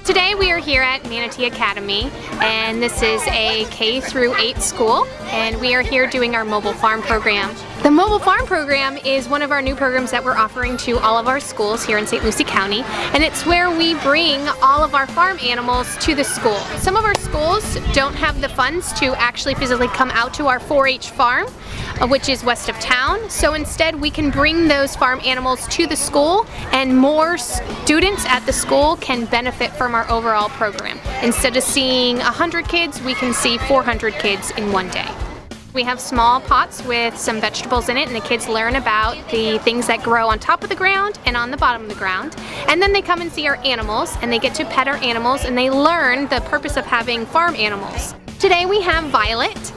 Today we are here at Manatee Academy, and this is a K through 8 school, and we are here doing our mobile farm program. The mobile farm program is one of our new programs that we're offering to all of our schools here in St. Lucie County, and it's where we bring all of our farm animals to the school. Some of our schools don't have the funds to actually physically come out to our 4-H farm, which is west of town, so instead we can bring those farm animals to the school, and more students at the school can benefit from our overall program. Instead of seeing 100 kids, we can see 400 kids in one day. We have small pots with some vegetables in it, and the kids learn about the things that grow on top of the ground and on the bottom of the ground. And then they come and see our animals, and they get to pet our animals, and they learn the purpose of having farm animals. Today we have Violet.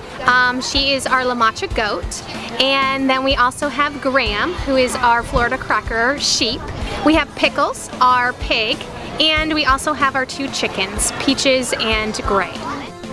She is our La Mancha goat, and then we also have Graham, who is our Florida Cracker sheep. We have Pickles, our pig, and we also have our 2 chickens, Peaches and Gray.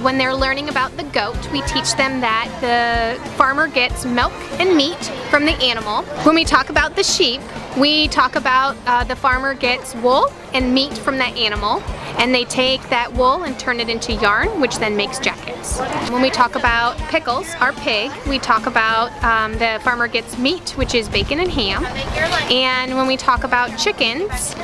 When they're learning about the goat, we teach them that the farmer gets milk and meat from the animal. When we talk about the sheep, we talk about the farmer gets wool and meat from that animal, and they take that wool and turn it into yarn, which then makes jackets. When we talk about Pickles, our pig, we talk about the farmer gets meat, which is bacon and ham. And when we talk about chickens,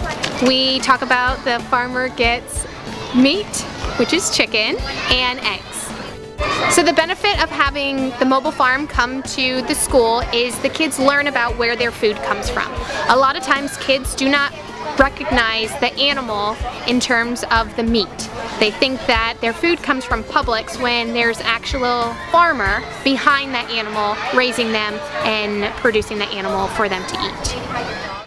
we talk about the farmer gets meat, which is chicken, and eggs. So the benefit of having the mobile farm come to the school is the kids learn about where their food comes from. A lot of times kids do not recognize the animal in terms of the meat. They think that their food comes from Publix when there's actual farmer behind that animal raising them and producing the animal for them to eat.